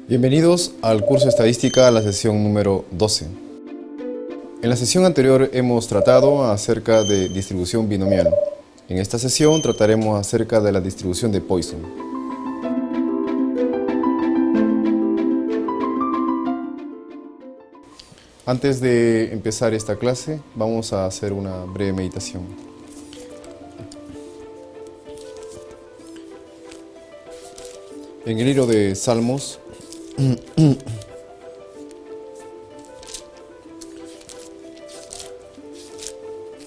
Bienvenidos al curso de Estadística, la sesión número 12. En la sesión anterior hemos tratado acerca de distribución binomial. En esta sesión trataremos acerca de la distribución de Poisson. Antes de empezar esta clase, vamos a hacer una breve meditación. En el libro de Salmos, en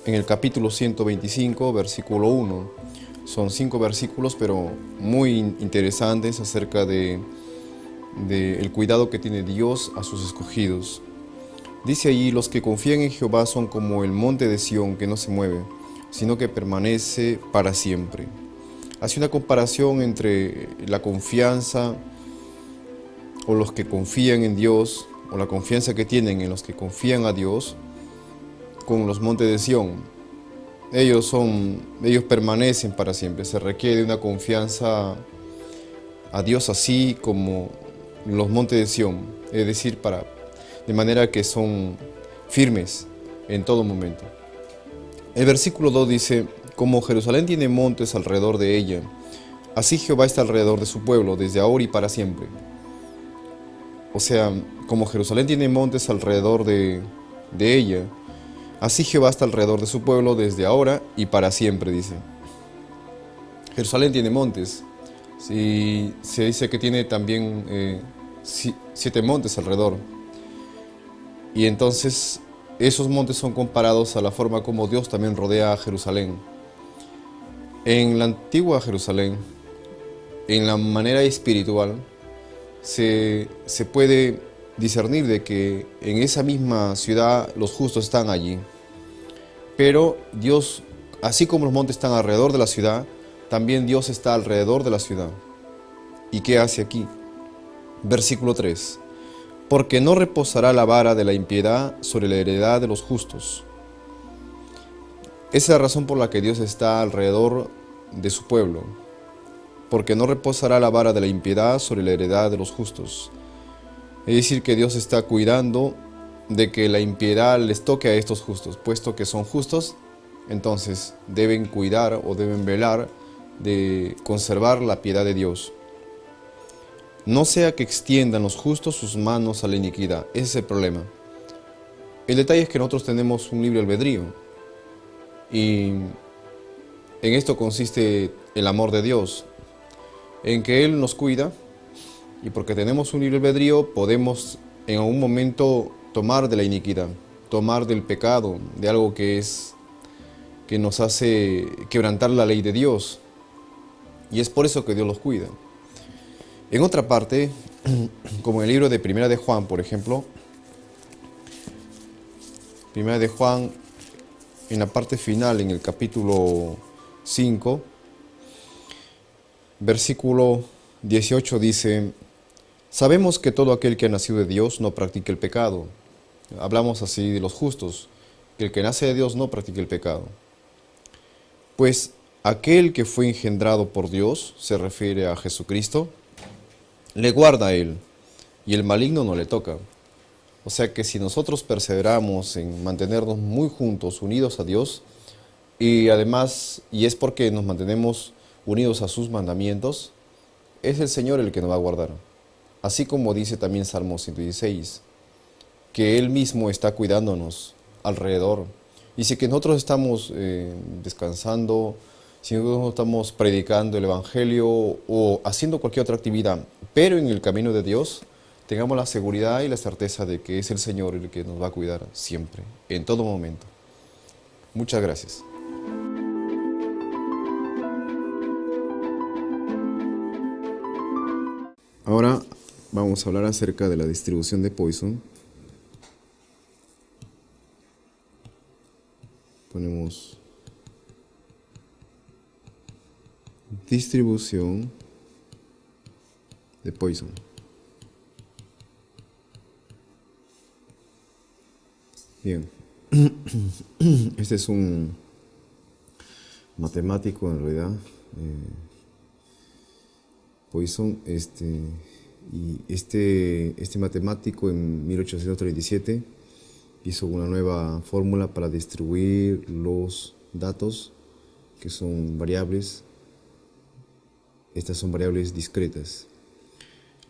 el capítulo 125, versículo 1, son 5 versículos, pero muy interesantes acerca de el cuidado que tiene Dios a sus escogidos. Dice allí: los que confían en Jehová son como el monte de Sión, que no se mueve, sino que permanece para siempre. Hace una comparación entre la confianza o los que confían en Dios, o la confianza que tienen en los que confían a Dios, con los montes de Sión. Ellos permanecen para siempre. Se requiere una confianza a Dios así como los montes de Sión, es decir, de manera que son firmes en todo momento. El versículo 2 dice: como Jerusalén tiene montes alrededor de ella, así Jehová está alrededor de su pueblo, desde ahora y para siempre. O sea, como Jerusalén tiene montes alrededor de ella, así Jehová está alrededor de su pueblo desde ahora y para siempre, dice. Jerusalén tiene montes. Sí, se dice que tiene también 7 montes alrededor. Y entonces esos montes son comparados a la forma como Dios también rodea a Jerusalén. En la antigua Jerusalén, en la manera espiritual, se puede discernir de que en esa misma ciudad los justos están allí. Pero Dios, así como los montes están alrededor de la ciudad, también Dios está alrededor de la ciudad. ¿Y qué hace aquí? Versículo 3. Porque no reposará la vara de la impiedad sobre la heredad de los justos. Esa es la razón por la que Dios está alrededor de su pueblo. Porque no reposará la vara de la impiedad sobre la heredad de los justos. Es decir, que Dios está cuidando de que la impiedad les toque a estos justos. Puesto que son justos, entonces deben cuidar o deben velar de conservar la piedad de Dios. No sea que extiendan los justos sus manos a la iniquidad. Ese es el problema. El detalle es que nosotros tenemos un libre albedrío. Y en esto consiste el amor de Dios, en que Él nos cuida, y porque tenemos un libre albedrío podemos en algún momento tomar de la iniquidad, tomar del pecado, de algo que nos hace quebrantar la ley de Dios, y es por eso que Dios los cuida. En otra parte, como en el libro de Primera de Juan, por ejemplo, Primera de Juan, en la parte final, en el capítulo 5, versículo 18 dice: sabemos que todo aquel que ha nacido de Dios no practica el pecado. Hablamos así de los justos, que el que nace de Dios no practica el pecado. Pues aquel que fue engendrado por Dios, se refiere a Jesucristo, le guarda a él, y el maligno no le toca. O sea que si nosotros perseveramos en mantenernos muy juntos, unidos a Dios, y además, y es porque nos mantenemos unidos a sus mandamientos, es el Señor el que nos va a guardar. Así como dice también Salmo 116, que Él mismo está cuidándonos alrededor. Y si que nosotros estamos descansando, si nosotros estamos predicando el Evangelio o haciendo cualquier otra actividad, pero en el camino de Dios, tengamos la seguridad y la certeza de que es el Señor el que nos va a cuidar siempre, en todo momento. Muchas gracias. Ahora vamos a hablar acerca de la distribución de Poisson. Ponemos distribución de Poisson. Bien. Este es un matemático en realidad, Poisson, y este matemático en 1837 hizo una nueva fórmula para distribuir los datos, que son variables. Estas son variables discretas.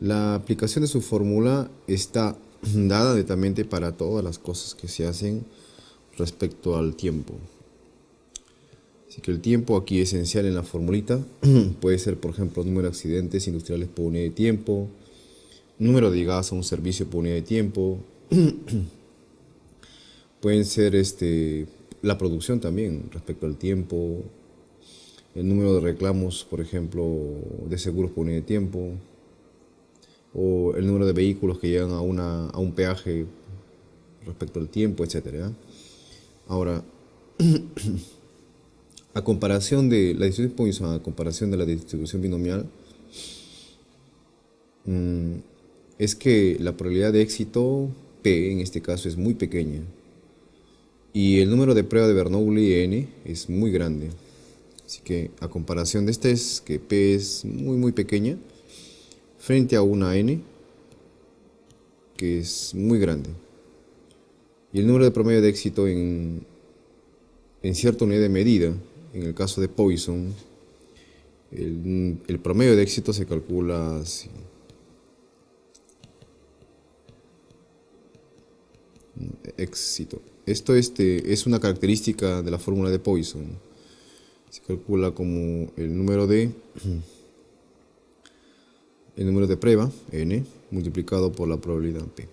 La aplicación de su fórmula está dada netamente para todas las cosas que se hacen respecto al tiempo. Así que el tiempo aquí esencial en la formulita puede ser, por ejemplo, número de accidentes industriales por unidad de tiempo, número de llegadas a un servicio por unidad de tiempo. Pueden ser la producción también respecto al tiempo, el número de reclamos, por ejemplo, de seguros por unidad de tiempo, o el número de vehículos que llegan a un peaje respecto al tiempo, etc. Ahora, a comparación de la distribución Poisson, a comparación de la distribución binomial, es que la probabilidad de éxito, P en este caso, es muy pequeña. Y el número de prueba de Bernoulli, N, es muy grande. Así que a comparación de es que P es muy pequeña, frente a una N, que es muy grande. Y el número de promedio de éxito en cierta unidad de medida, en el caso de Poisson, el promedio de éxito se calcula así. Éxito. Esto es una característica de la fórmula de Poisson. Se calcula como el número de prueba, N, multiplicado por la probabilidad P.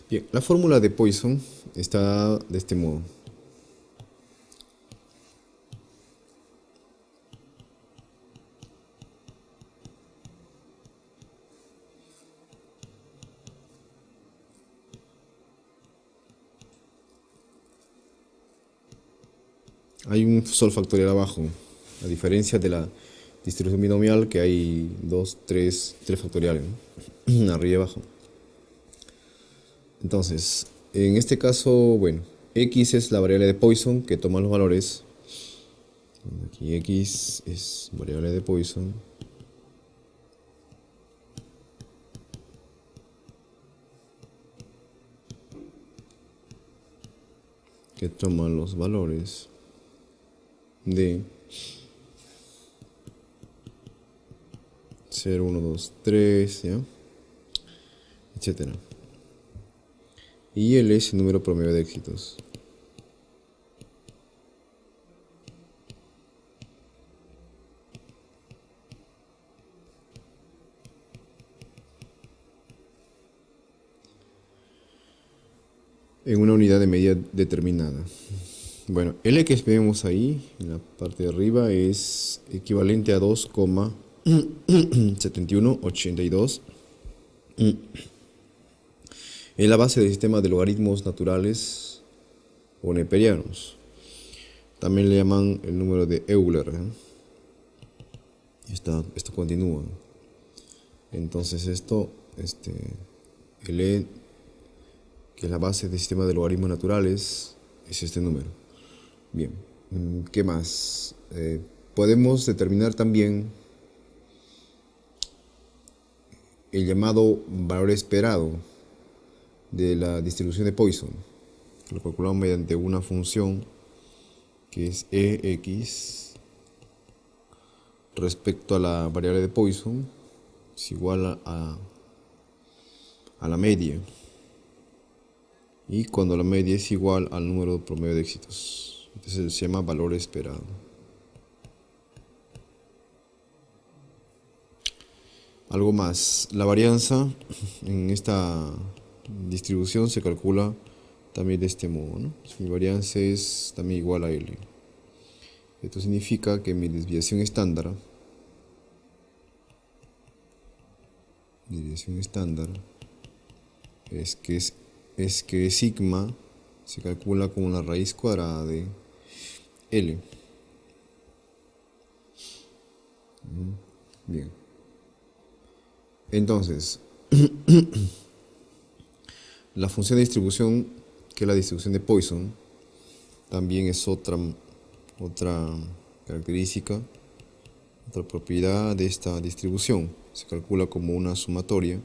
Bien, la fórmula de Poisson está de este modo. Hay un sol factorial abajo, a diferencia de la distribución binomial, que hay tres factoriales, ¿no? Arriba y abajo. Entonces, en este caso, bueno, X es la variable de Poisson que toma los valores. Aquí X es variable de Poisson. Que toma los valores de 0, 1, 2, 3, ¿ya? Etcétera. Y L es el número promedio de éxitos. En una unidad de medida determinada. Bueno, L que vemos ahí, en la parte de arriba, es equivalente a 2,7182. Es la base del sistema de logaritmos naturales o neperianos. También le llaman el número de Euler, ¿eh? Esto continúa. Entonces L, que es la base del sistema de logaritmos naturales, es este número. Bien, ¿qué más? Podemos determinar también el llamado valor esperado de la distribución de Poisson. Lo calculamos mediante una función que es Ex respecto a la variable de Poisson, es igual a la media. Y cuando la media es igual al número promedio de éxitos, entonces se llama valor esperado. Algo más, la varianza en esta distribución se calcula también de este modo, ¿no? Mi varianza es también igual a L. Esto significa que mi desviación estándar es que sigma se calcula como la raíz cuadrada de L. Bien. Entonces, la función de distribución que es la distribución de Poisson, también es otra característica, otra propiedad de esta distribución. Se calcula como una sumatoria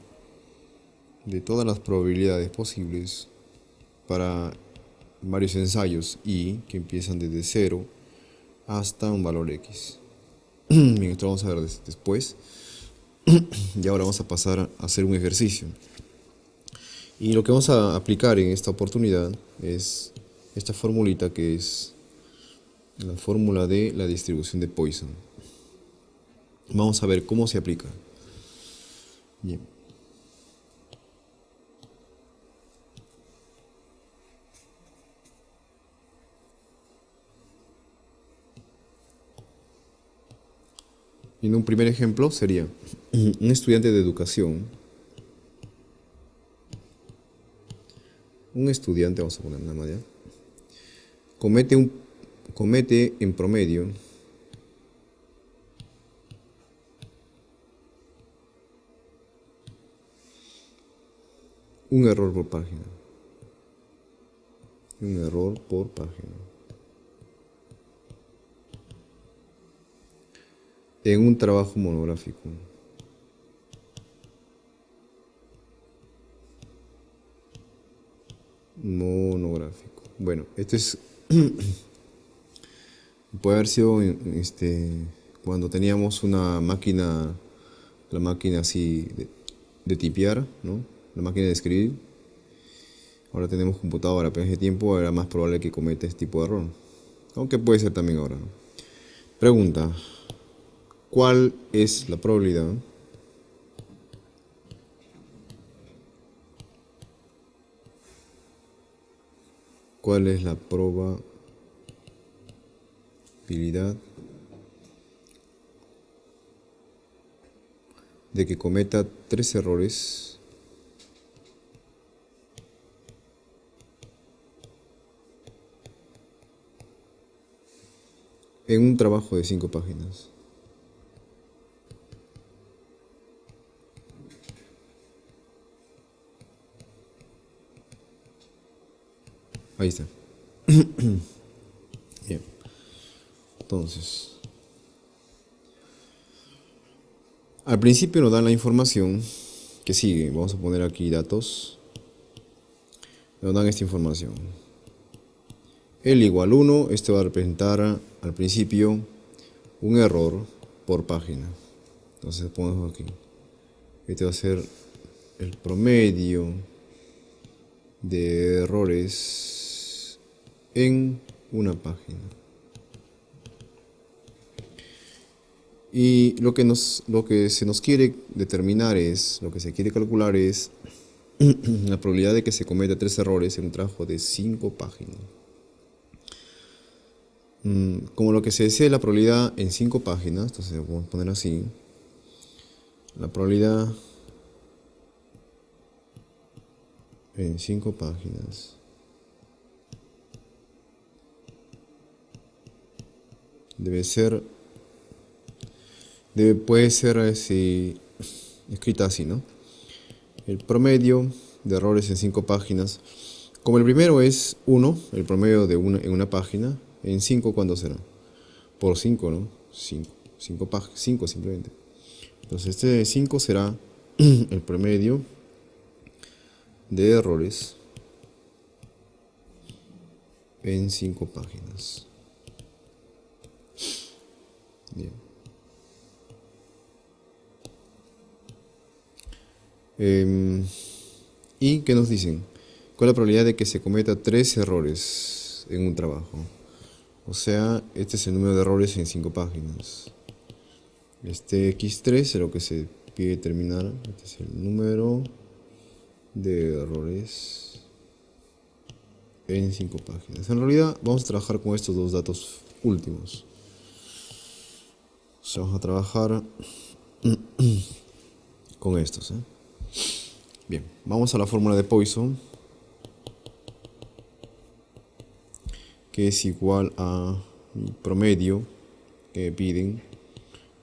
de todas las probabilidades posibles para varios ensayos y que empiezan desde 0 hasta un valor X. Bien, esto lo vamos a ver después. Y ahora vamos a pasar a hacer un ejercicio. Y lo que vamos a aplicar en esta oportunidad es esta formulita, que es la fórmula de la distribución de Poisson. Vamos a ver cómo se aplica. Bien. En un primer ejemplo sería un estudiante de educación. Un estudiante, vamos a poner nada más ya, comete en promedio un error por página. Un error por página. En un trabajo monográfico. Monográfico. Bueno, esto es puede haber sido cuando teníamos una máquina, la máquina así de tipear, ¿no? La máquina de escribir. Ahora tenemos computadora, pero en ese tiempo era más probable que cometa este tipo de error. Aunque puede ser también ahora, ¿no? Pregunta: ¿cuál es la probabilidad de que cometa 3 errores en un trabajo de 5 páginas? Ahí está. Bien. Entonces, al principio nos dan la información que sigue. Vamos a poner aquí datos. Nos dan esta información. L igual 1, este va a representar al principio un error por página. Entonces ponemos aquí. Este va a ser el promedio de errores en una página. Y lo que se nos quiere determinar es, lo que se quiere calcular es la probabilidad de que se cometa 3 errores en un trabajo de 5 páginas. Como lo que se desea es la probabilidad en 5 páginas, entonces vamos a poner así. La probabilidad en 5 páginas puede ser escrita así, ¿no? El promedio de errores en 5 páginas. Como el primero es 1, el promedio en una página, en 5, ¿cuándo será? Por 5, ¿no? 5 simplemente. Entonces este de 5 será el promedio de errores en 5 páginas. Bien. ¿Y qué nos dicen? ¿Cuál es la probabilidad de que se cometa 3 errores en un trabajo? O sea, este es el número de errores en 5 páginas. Este X3 es lo que se pide determinar. Este es el número de errores en 5 páginas. En realidad vamos a trabajar con estos dos datos últimos. O sea, vamos a trabajar con estos, ¿eh? Bien, vamos a la fórmula de Poisson, que es igual a mi promedio que piden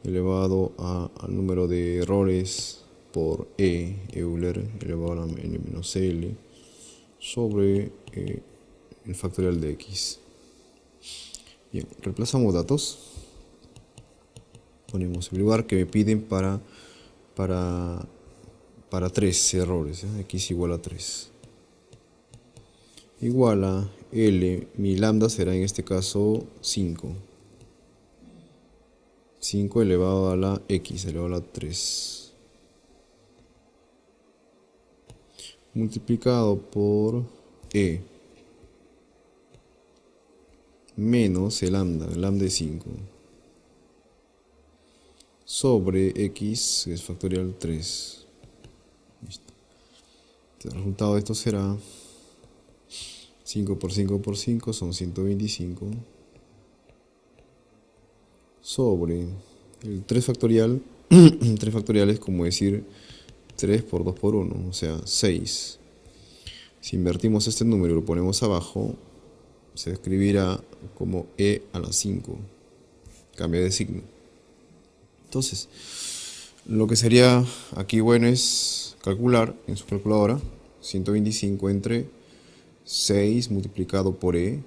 elevado al número de errores por Euler elevado a n menos L sobre el factorial de x. Bien, reemplazamos datos. Ponemos el lugar que me piden para 3 errores, x igual a 3. Igual a L, mi lambda será en este caso 5. 5 elevado a la x elevado a la 3. Multiplicado por E. Menos el lambda es 5. Sobre x, que es factorial 3. Listo. El resultado de esto será 5 por 5 por 5 son 125. Sobre el 3 factorial. 3 factorial es como decir 3 por 2 por 1, o sea 6. Si invertimos este número y lo ponemos abajo, se escribirá como e a la 5. Cambia de signo. Entonces, lo que sería aquí bueno es calcular en su calculadora 125 entre 6 multiplicado por e.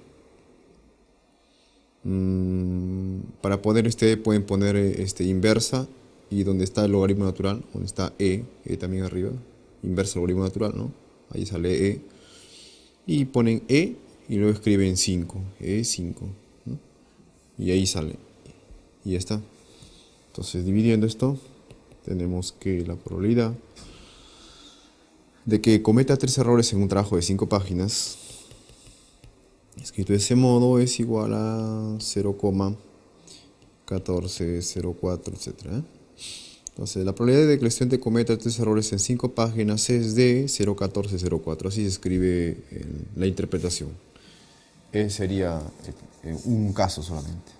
Para poner pueden poner inversa, y donde está el logaritmo natural, donde está e también arriba, inversa del logaritmo natural, ¿no? Ahí sale e. Y ponen e y luego escriben 5, e5, ¿no? Y ahí sale. Y ya está. Entonces, dividiendo esto, tenemos que la probabilidad de que cometa 3 errores en un trabajo de 5 páginas, escrito de ese modo, es igual a 0,1404, etc. Entonces, la probabilidad de que el estudiante cometa 3 errores en 5 páginas es de 0,1404. Así se escribe la interpretación. Ese sería un caso solamente.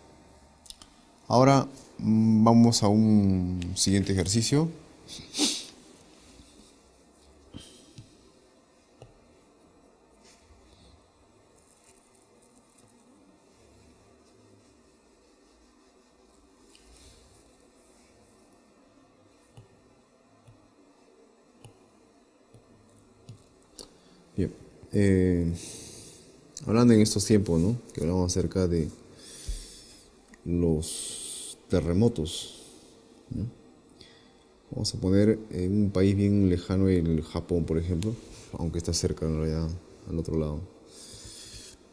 Ahora vamos a un siguiente ejercicio. Bien, hablando en estos tiempos, ¿no? Que hablamos acerca de los terremotos, ¿no? Vamos a poner en un país bien lejano, el Japón, por ejemplo, aunque está cerca en realidad, al otro lado,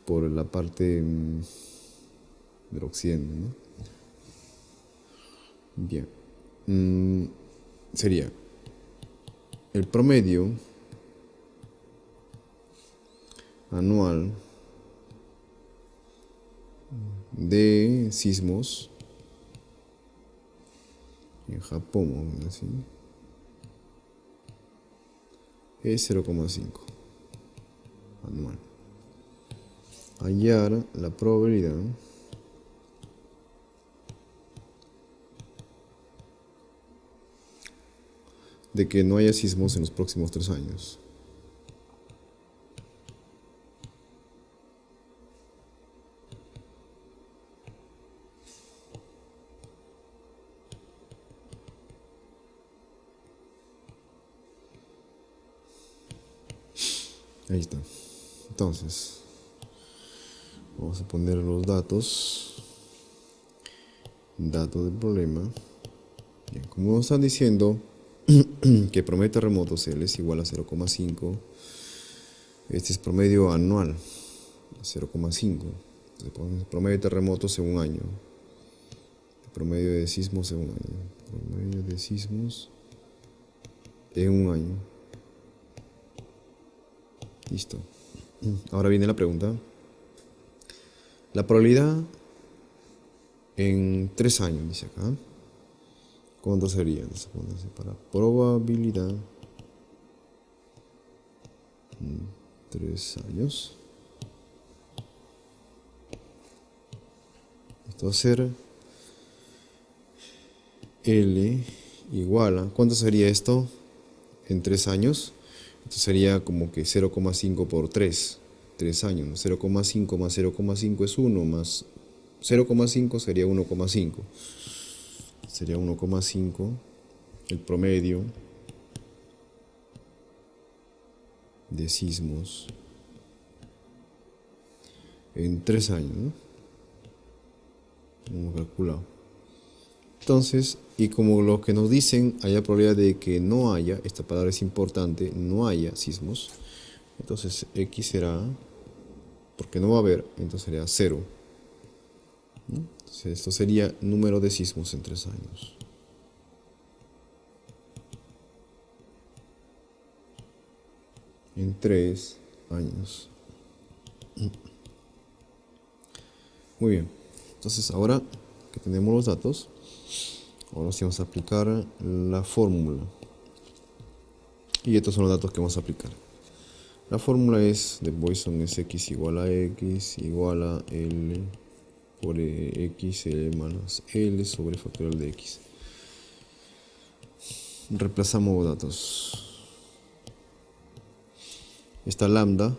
por la parte del occidente, ¿no? Bien, sería el promedio anual de sismos en Japón, vamos a decir, es 0,5 anual. Hallar la probabilidad de que no haya sismos en los próximos 3 años. Ahí está. Entonces, vamos a poner los datos. Datos del problema. Bien, como nos están diciendo que el promedio de terremotos L es igual a 0,5. Este es promedio anual, 0,5. Entonces ponemos el promedio de terremotos en un año. El promedio de sismos en un año. Promedio de sismos en un año. Listo. Ahora viene la pregunta. La probabilidad en 3 años, dice acá. ¿Cuánto sería? Entonces, para probabilidad 3 años. Esto va a ser L igual a... ¿Cuánto sería esto en 3 años? Esto sería como que 0,5 por 3 años, ¿no? 0,5 más 0,5 es 1, más 0,5 sería 1,5. Sería 1,5 el promedio de sismos en 3 años, ¿no? Hemos calculado. Entonces, y como lo que nos dicen, hay la probabilidad de que no haya, esta palabra es importante, no haya sismos. Entonces X será, porque no va a haber, entonces sería 0. ¿No? Entonces esto sería número de sismos en 3 años. En 3 años. Muy bien. Entonces ahora que tenemos los datos, ahora sí vamos a aplicar la fórmula. Y estos son los datos que vamos a aplicar. La fórmula es de Poisson, es x igual a x igual a L por x más L sobre factorial de x. Reemplazamos datos. Esta lambda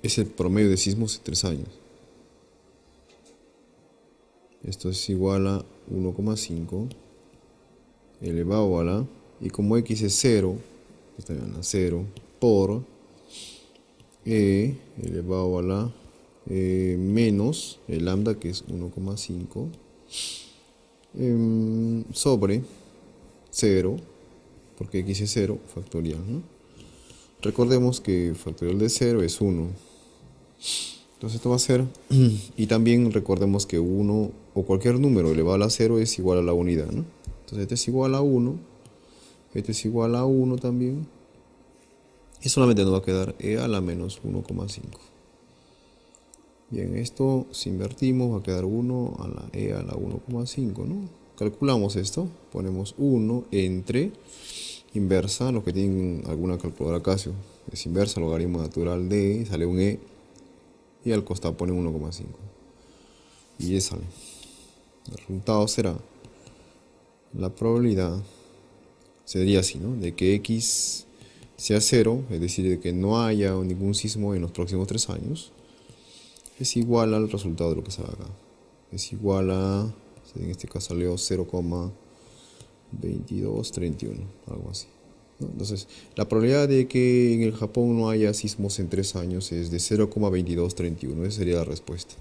es el promedio de sismos en 3 años. Esto es igual a 1,5 elevado a la, y como x es 0, está bien, a 0 por e elevado a la menos el lambda, que es 1,5 sobre 0, porque x es 0, factorial, ¿no? Recordemos que factorial de 0 es 1. Entonces esto va a ser, y también recordemos que 1 o cualquier número elevado a la 0 es igual a la unidad, ¿no? Entonces este es igual a 1, este es igual a 1 también, y solamente nos va a quedar e a la menos 1,5. Bien, esto si invertimos va a quedar 1 a la e a la 1,5, ¿no? Calculamos esto, ponemos 1 entre inversa, los que tienen alguna calculadora Casio, es inversa, logaritmo natural de, sale un e, y al costado ponen 1,5. Y ya sale. El resultado será, la probabilidad sería así, ¿no? De que x sea 0, es decir, de que no haya ningún sismo en los próximos 3 años, es igual al resultado de lo que se haga acá. Es igual a, en este caso salió 0,2231, algo así, ¿no? Entonces, la probabilidad de que en el Japón no haya sismos en 3 años es de 0,2231. Esa sería la respuesta.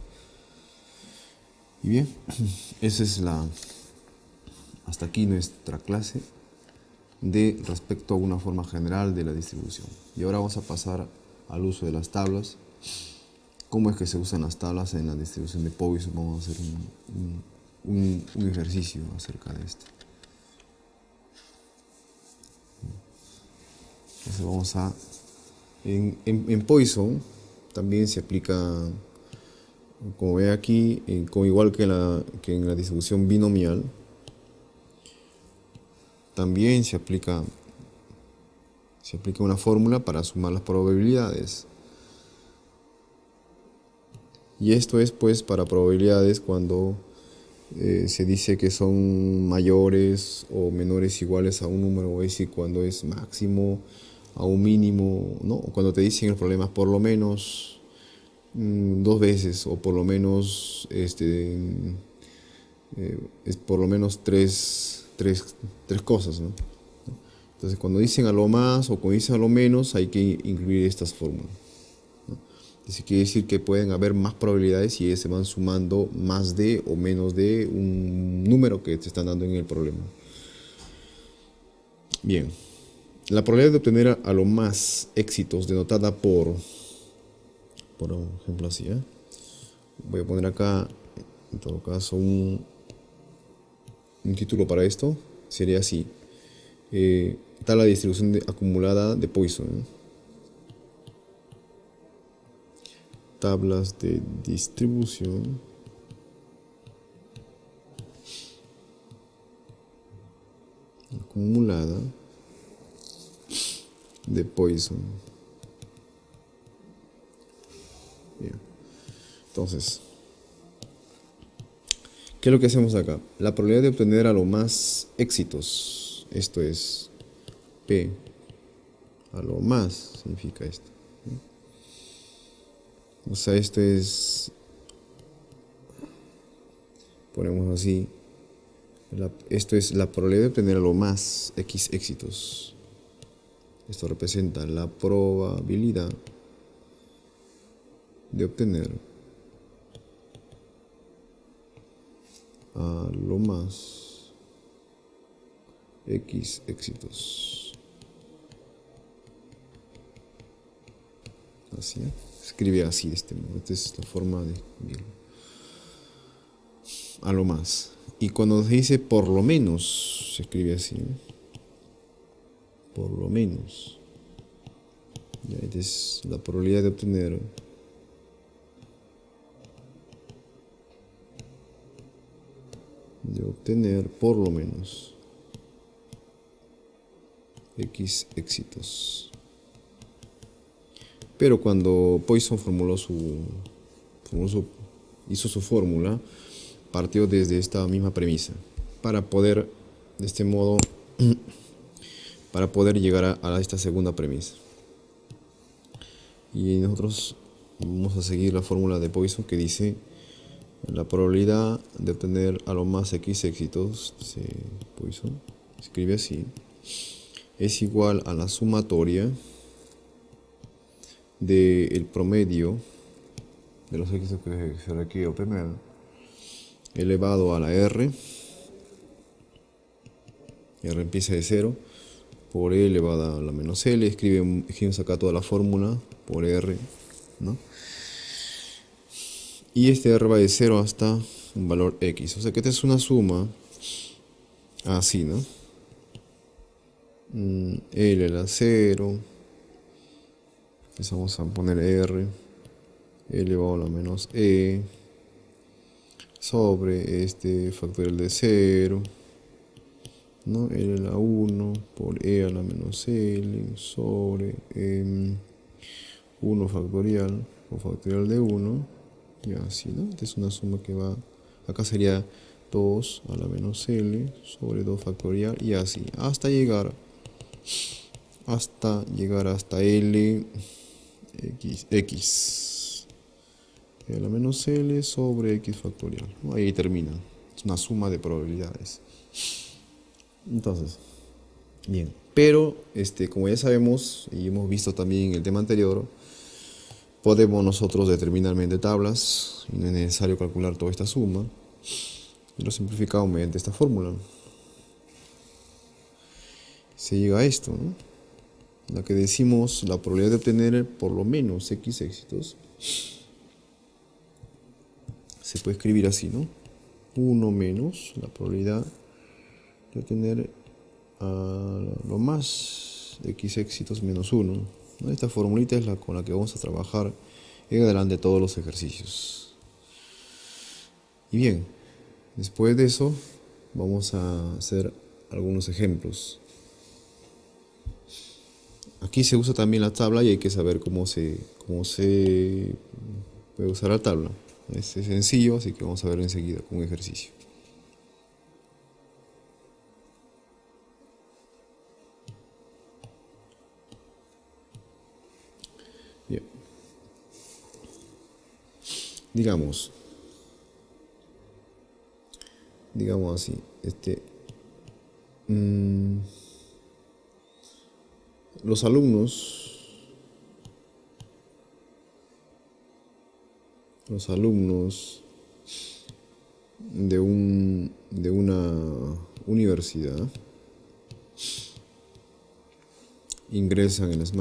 Y bien, esa es hasta aquí nuestra clase de respecto a una forma general de la distribución. Y ahora vamos a pasar al uso de las tablas. ¿Cómo es que se usan las tablas en la distribución de Poisson? Vamos a hacer un ejercicio acerca de esto. Entonces vamos a... En Poisson también se aplica, como ve aquí, como igual que en la distribución binomial, también se aplica una fórmula para sumar las probabilidades. Y esto es pues para probabilidades cuando se dice que son mayores o menores iguales a un número, es decir, cuando es máximo a un mínimo, ¿no? Cuando te dicen el problema por lo menos 2 veces, o por lo menos es por lo menos tres cosas, ¿no? Entonces cuando dicen a lo más o cuando dicen a lo menos hay que incluir estas fórmulas, ¿no? Eso quiere decir que pueden haber más probabilidades y se van sumando más de o menos de un número que te están dando en el problema. Bien, la probabilidad de obtener a lo más éxitos denotada por ejemplo así, voy a poner acá en todo caso un título para esto, sería así, está la distribución acumulada de Poisson, ¿no? Tablas de distribución acumulada de Poisson. Bien. Entonces, ¿qué es lo que hacemos acá? La probabilidad de obtener a lo más éxitos, esto es P, a lo más significa esto, ¿no? O sea, esto es, ponemos así, esto es la probabilidad de obtener a lo más X éxitos. Esto representa la probabilidad de obtener a lo más X éxitos. Así, ¿eh? Escribe así de este modo. Esta es la forma de escribirlo. A lo más. Y cuando se dice por lo menos, se escribe así, ¿eh? Por lo menos. Ya, esta es la probabilidad de obtener por lo menos X éxitos. Pero cuando Poisson hizo su fórmula, partió desde esta misma premisa para poder, de este modo, para poder llegar a esta segunda premisa. Y nosotros vamos a seguir la fórmula de Poisson, que dice: la probabilidad de obtener a lo más X éxitos, Poisson escribe así, es igual a la sumatoria del promedio de los éxitos que se requiere obtener elevado a la R empieza de 0, por E elevada a la menos L, escribimos acá toda la fórmula por R, ¿no? Y este R va de 0 hasta un valor X, o sea que esta es una suma así, ¿no? L a la 0, empezamos a poner R elevado a la menos E sobre este factorial de 0, ¿no? L a la 1 por E a la menos L sobre 1 factorial o factorial de 1, y así, ¿no? Esta es una suma que va, acá sería 2 a la menos L sobre 2 factorial, y así, hasta llegar hasta L x a la menos L sobre X factorial, ¿no? Ahí termina, es una suma de probabilidades. Entonces, bien, pero como ya sabemos y hemos visto también en el tema anterior, podemos nosotros determinar mediante tablas y no es necesario calcular toda esta suma, y lo simplificamos mediante esta fórmula. Se llega a esto, ¿no? La que decimos la probabilidad de obtener por lo menos X éxitos se puede escribir así, ¿no? 1 menos la probabilidad de obtener a lo más X éxitos menos 1, ¿no? Esta formulita es la con la que vamos a trabajar en adelante todos los ejercicios. Y bien, después de eso vamos a hacer algunos ejemplos. Aquí se usa también la tabla y hay que saber cómo se puede usar la tabla. Es sencillo, así que vamos a ver enseguida con un ejercicio. Bien. Digamos así, los alumnos de una universidad ingresan en las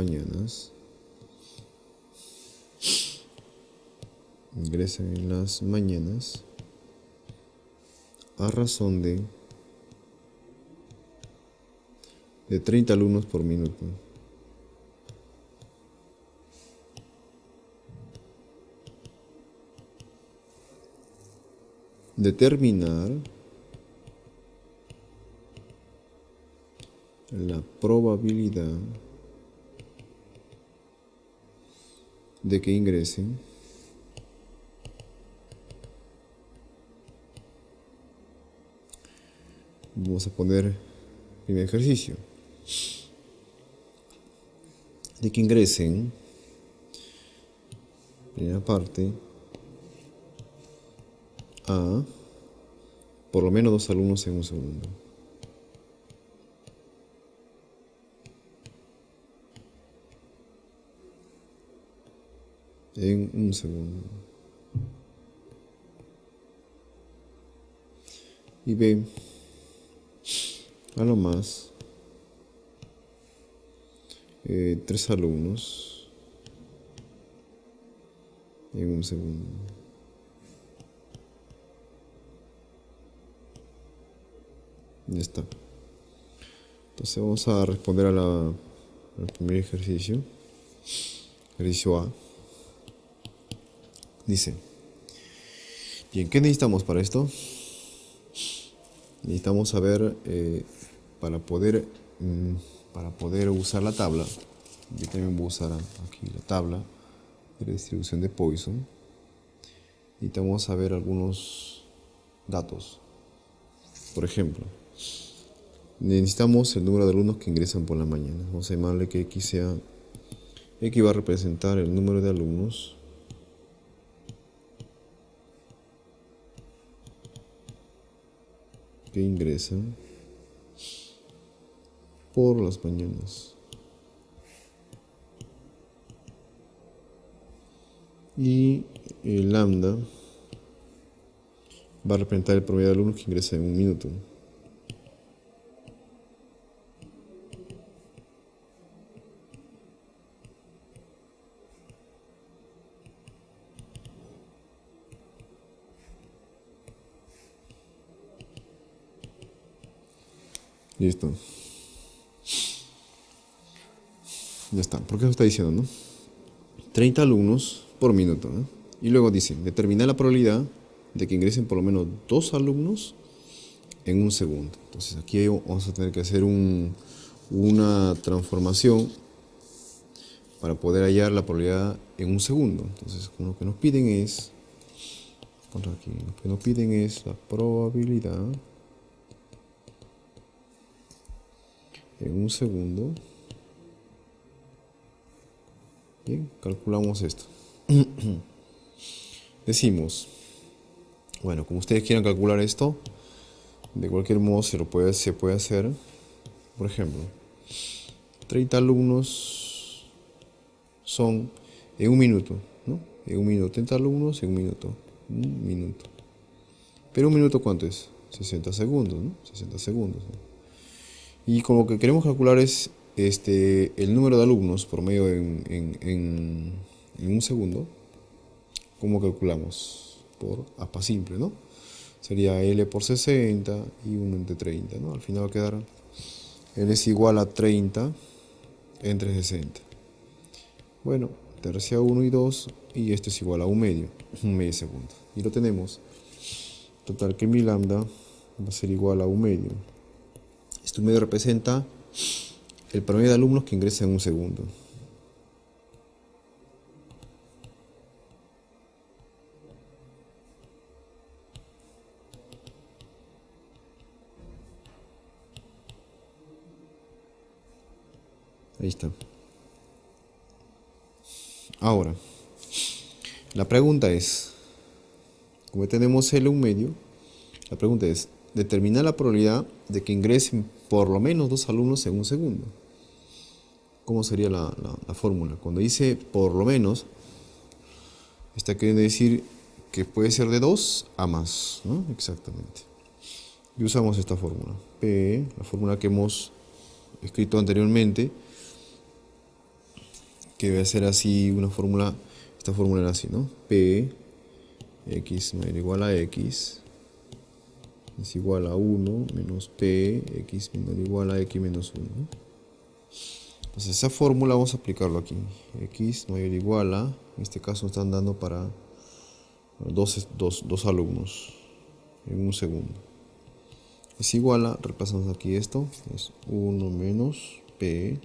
mañanas a razón de 30 alumnos por minuto. Determinar la probabilidad de que ingresen vamos a poner el primer ejercicio, de que ingresen, primera parte, a por lo menos 2 alumnos en un segundo. y B a lo más 3 alumnos en un segundo. Ya está. Entonces vamos a responder al primer ejercicio. Ejercicio A. Dice, bien, ¿qué necesitamos para esto? Necesitamos saber, para poder usar la tabla, yo también voy a usar aquí la tabla de la distribución de Poisson. Necesitamos saber algunos datos. Por ejemplo, necesitamos el número de alumnos que ingresan por la mañana. Vamos a llamarle que X va a representar el número de alumnos que ingresan por las mañanas. Y el lambda va a representar el promedio de alumnos que ingresan en un minuto. Listo. Ya está. ¿Por qué eso está diciendo, no? 30 alumnos por minuto, ¿no? Y luego dice, determina la probabilidad de que ingresen por lo menos 2 alumnos en un segundo. Entonces aquí vamos a tener que hacer una transformación para poder hallar la probabilidad en un segundo. Entonces lo que nos piden es, la probabilidad en un segundo. Bien, calculamos esto. Decimos, bueno, como ustedes quieran calcular esto, de cualquier modo se puede hacer. Por ejemplo, 30 alumnos son en un minuto, ¿no? En un minuto, 30 alumnos en un minuto. Un minuto. Pero un minuto, ¿cuánto es? 60 segundos, ¿no? 60 segundos, ¿no? Y con lo que queremos calcular es el número de alumnos por medio en un segundo. ¿Cómo calculamos? Por APA simple, ¿no? Sería L por 60 y 1 entre 30, ¿no? Al final va a quedar L es igual a 30 entre 60. Bueno, tercia 1 y 2, y esto es igual a un medio segundo. Y lo tenemos. Total que mi lambda va a ser igual a un medio. Este medio representa el promedio de alumnos que ingresan en un segundo. Ahí está. Ahora, la pregunta es, como tenemos L un medio, la pregunta es, determinar la probabilidad de que ingresen por lo menos 2 alumnos en un segundo. ¿Cómo sería la fórmula? Cuando dice por lo menos, está queriendo decir que puede ser de 2 a más, ¿no? Exactamente. Y usamos esta fórmula. P, la fórmula que hemos escrito anteriormente, que debe ser así una fórmula, esta fórmula era así, ¿no? P, x mayor o igual a x, es igual a 1 menos P, x menor o igual a x menos 1. Entonces esa fórmula vamos a aplicarlo aquí. X mayor o igual a, en este caso están dando para dos alumnos en un segundo. Es igual a, reemplazamos aquí esto, es 1 menos P,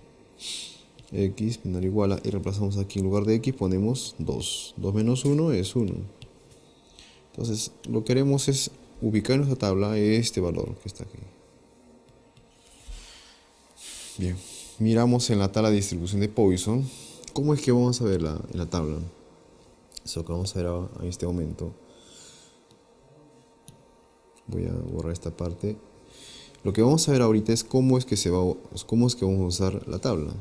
x menor o igual a, y reemplazamos aquí en lugar de x ponemos 2. 2 menos 1 es 1. Entonces lo que queremos es ubicar en nuestra tabla este valor que está aquí. Bien, miramos en la tabla de distribución de Poisson. ¿Cómo es que vamos a verla en la tabla? Eso que vamos a ver en este momento. Voy a borrar esta parte. Lo que vamos a ver ahorita es cómo es que vamos a usar la tabla.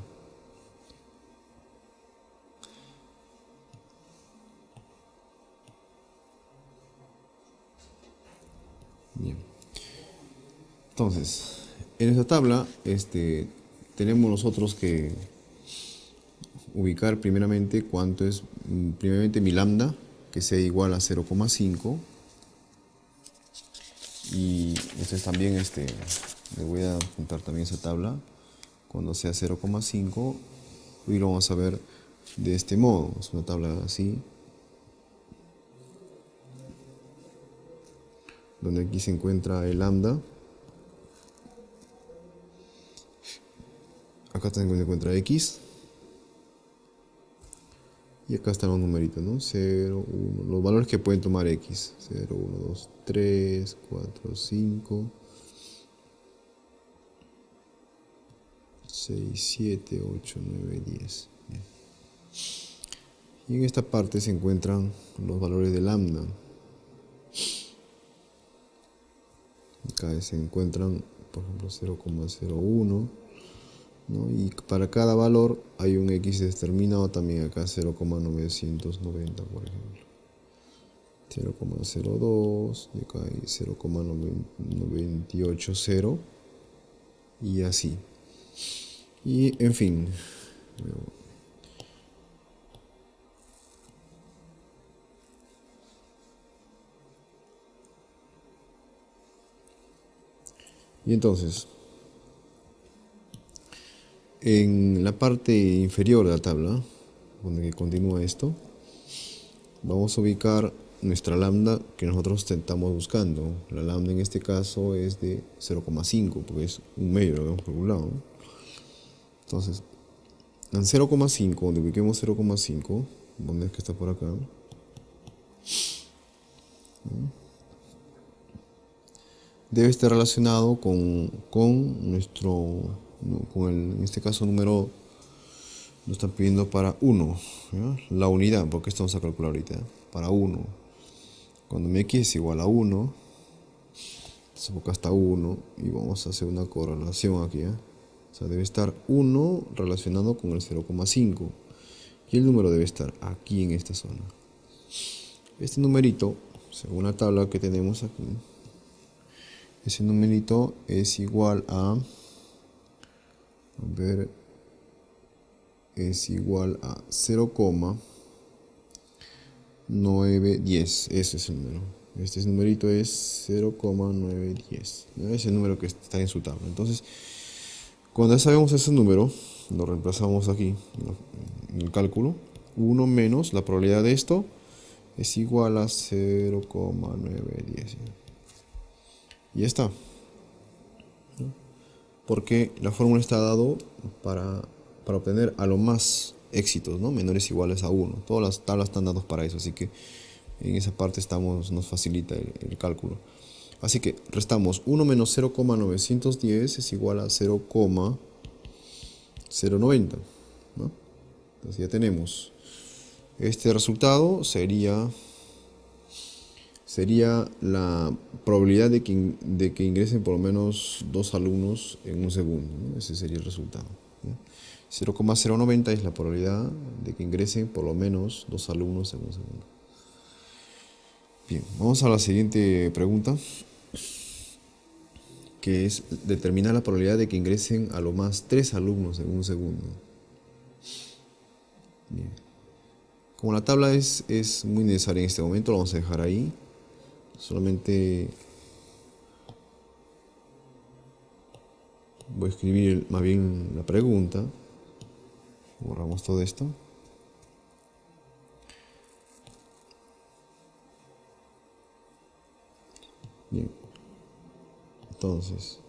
Bien. Entonces, en esta tabla tenemos nosotros que ubicar primeramente cuánto es, primeramente mi lambda, que sea igual a 0,5. Y entonces también le voy a juntar también esa tabla cuando sea 0,5 y lo vamos a ver de este modo. Es una tabla así, donde aquí se encuentra el lambda, acá también se encuentra x y acá están los numeritos, ¿no? 0, 1, los valores que pueden tomar x: 0, 1, 2, 3, 4, 5, 6, 7, 8, 9, 10. Bien. Y en esta parte se encuentran los valores de lambda. Acá se encuentran, por ejemplo, 0,01, ¿no? Y para cada valor hay un x determinado también acá, 0,990, por ejemplo. 0,02 y acá hay 0,980 y así. Y en fin. Y entonces, en la parte inferior de la tabla, donde continúa esto, vamos a ubicar nuestra lambda que nosotros estamos buscando. La lambda en este caso es de 0,5, porque es un medio, lo hemos calculado, ¿no? Entonces, en 0,5, donde ubiquemos 0,5, ¿dónde es que está por acá? Debe estar relacionado con nuestro, en este caso número, nos están pidiendo para 1, ¿ya? La unidad, porque esto vamos a calcular ahorita, ¿ya? Para 1. Cuando mi x es igual a 1, entonces acá está 1 y vamos a hacer una correlación aquí, ¿ya? O sea, debe estar 1 relacionado con el 0,5 y el número debe estar aquí en esta zona. Este numerito, según la tabla que tenemos aquí, ese numerito es igual a es igual a 0,910. Ese es el número. Este numerito es 0,910. ¿No? Es el número que está en su tabla. Entonces, cuando ya sabemos ese número, lo reemplazamos aquí en el cálculo. 1 menos la probabilidad de esto es igual a 0,910. Y ya está. Porque la fórmula está dado para obtener a lo más éxitos, ¿no? Menores o iguales a 1. Todas las tablas están dadas para eso, así que en esa parte nos facilita el cálculo. Así que restamos 1 menos 0,910 es igual a 0,090, ¿no? Entonces ya tenemos. Este resultado sería la probabilidad de que ingresen por lo menos 2 alumnos en un segundo, ¿no? Ese sería el resultado, ¿no? 0,090 es la probabilidad de que ingresen por lo menos 2 alumnos en un segundo. Bien, vamos a la siguiente pregunta, que es determinar la probabilidad de que ingresen a lo más 3 alumnos en un segundo. Bien. Como la tabla es muy necesaria en este momento, lo vamos a dejar ahí. Solamente voy a escribir más bien la pregunta. Borramos todo esto. Bien. Entonces,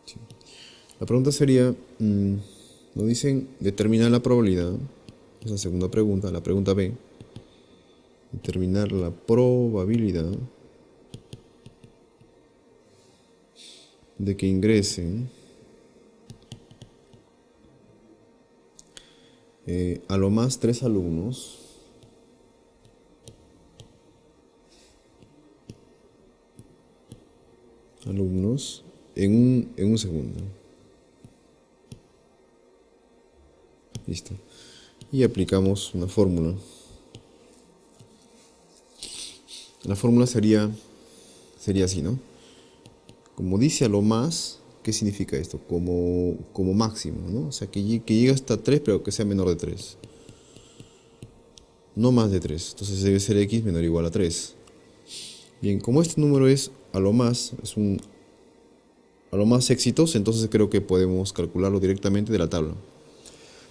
sí. La pregunta sería, nos dicen determinar la probabilidad. Es la segunda pregunta, la pregunta B. Determinar la probabilidad de que ingresen a lo más 3 alumnos en un segundo. Listo. Y aplicamos una fórmula. La fórmula sería sería así, ¿no? Como dice a lo más, ¿qué significa esto? Como máximo, ¿no? O sea, que llegue hasta 3, pero que sea menor de 3. No más de 3. Entonces debe ser x menor o igual a 3. Bien, como este número es a lo más, a lo más éxitos, entonces creo que podemos calcularlo directamente de la tabla.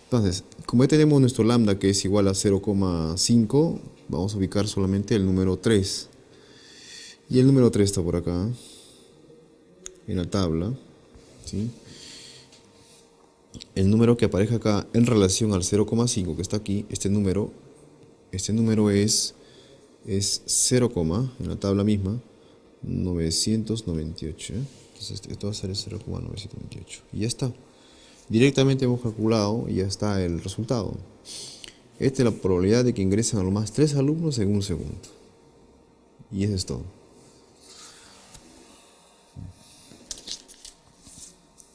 Entonces, como ya tenemos nuestro lambda que es igual a 0,5, vamos a ubicar solamente el número 3. Y el número 3 está por acá, en la tabla, ¿sí? El número que aparece acá en relación al 0,5 que está aquí, este número es 0, en la tabla misma, 998. Entonces esto va a ser 0,928. Y ya está. Directamente hemos calculado y ya está el resultado. Esta es la probabilidad de que ingresen a lo más 3 alumnos en un segundo. Y eso es todo.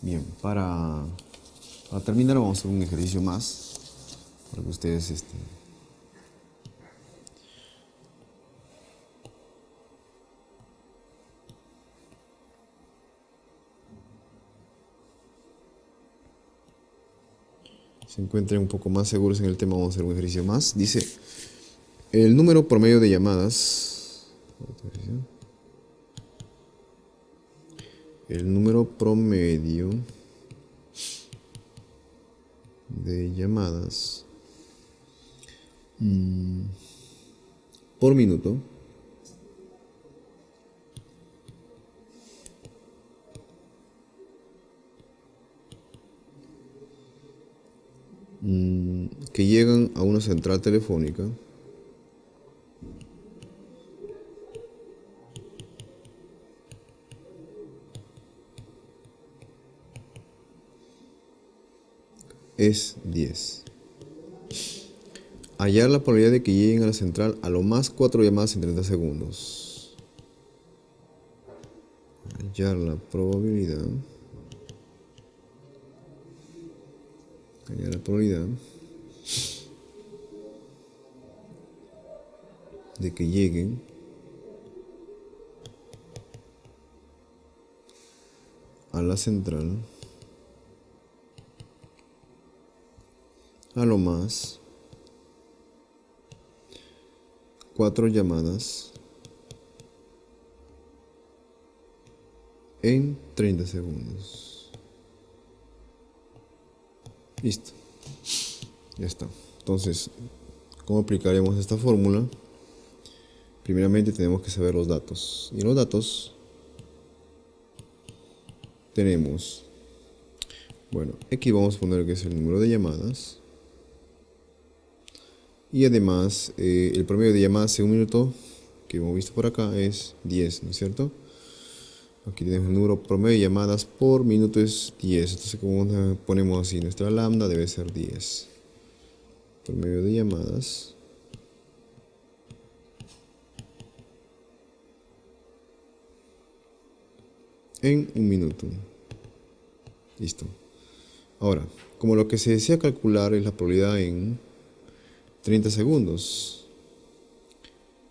Bien, para terminar vamos a hacer un ejercicio más para que ustedes se encuentren un poco más seguros en el tema. Vamos a hacer un ejercicio más. Dice, el número promedio de llamadas, el número promedio de llamadas por minuto que llegan a una central telefónica es 10. Hallar la probabilidad de que lleguen a la central a lo más 4 llamadas en 30 segundos. Hallar la probabilidad. Hallar la probabilidad de que lleguen a la central a lo más 4 llamadas en 30 segundos. Listo. Ya está. Entonces, ¿cómo aplicaremos esta fórmula? Primeramente tenemos que saber los datos. Y en los datos tenemos, bueno, aquí vamos a poner que es el número de llamadas. Y además, el promedio de llamadas en un minuto, que hemos visto por acá, es 10, ¿no es cierto? Aquí tenemos el número promedio de llamadas por minuto es 10. Entonces, como ponemos así, nuestra lambda debe ser 10. Promedio de llamadas en un minuto. Listo. Ahora, como lo que se desea calcular es la probabilidad en 30 segundos,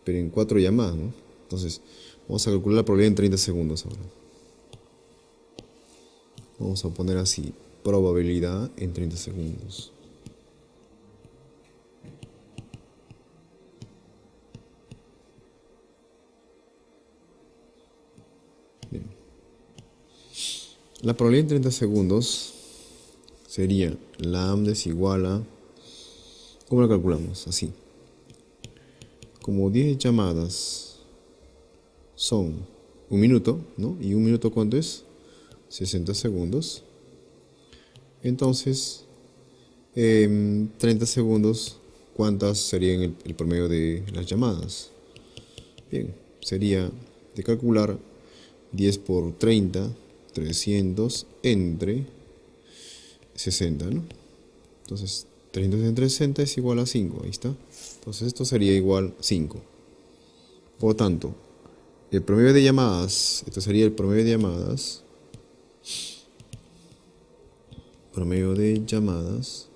pero en 4 llamadas, ¿no? Entonces, vamos a calcular la probabilidad en 30 segundos ahora. Vamos a poner así, probabilidad en 30 segundos. Bien. La probabilidad en 30 segundos sería lambda es igual a, ¿cómo la calculamos? Así. Como 10 llamadas son un minuto, ¿no? ¿Y un minuto cuánto es? 60 segundos. Entonces, 30 segundos, ¿cuántas serían el promedio de las llamadas? Bien, sería de calcular 10 por 30, 300 entre 60, ¿no? Entonces, 300 entre 60 es igual a 5, ahí está. Entonces, esto sería igual a 5. Por lo tanto, el promedio de llamadas, esto sería el promedio de llamadas. Promedio de llamadas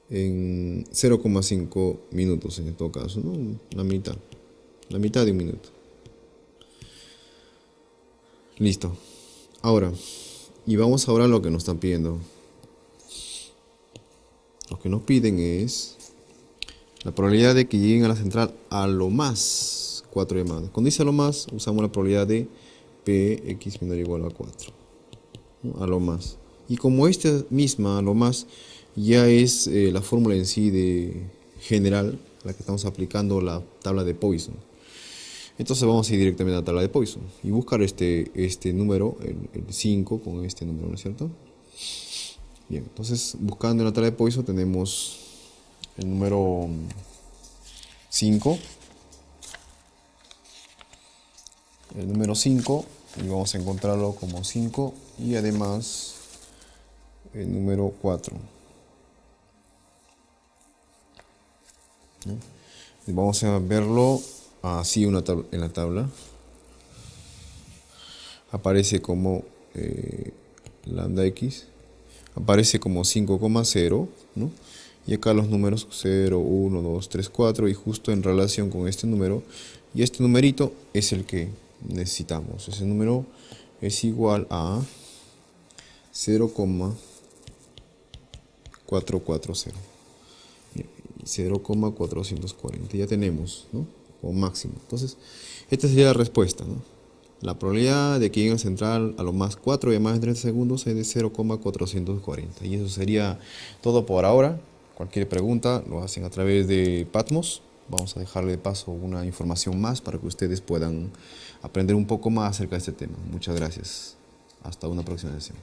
en 0,5 minutos en todo caso, ¿no? La mitad de un minuto. Listo. Ahora, y vamos ahora a lo que nos están pidiendo. Lo que nos piden es la probabilidad de que lleguen a la central a lo más 4 llamadas. Cuando dice a lo más, usamos la probabilidad de Px menor o igual a 4, ¿no? A lo más. Y como esta misma, a lo más, ya es la fórmula en sí de general, la que estamos aplicando la tabla de Poisson. Entonces vamos a ir directamente a la tabla de Poisson y buscar este número, el 5 con este número, ¿no es cierto? Bien, entonces buscando en la tabla de Poisson tenemos el número 5. El número 5, y vamos a encontrarlo como 5, y además el número 4. Y vamos a verlo así en la tabla. Aparece como lambda x, aparece como 5,0, ¿no? Y acá los números 0, 1, 2, 3, 4, y justo en relación con este número, y este numerito es el que necesitamos. Ese número es igual a 0,440, 0,440, ya tenemos, ¿no? Como máximo. Entonces, esta sería la respuesta, ¿no? La probabilidad de que llegue al central a lo más 4 llamadas en 30 segundos es de 0,440. Y eso sería todo por ahora. Cualquier pregunta lo hacen a través de Patmos. Vamos a dejarle de paso una información más para que ustedes puedan aprender un poco más acerca de este tema. Muchas gracias. Hasta una próxima sesión.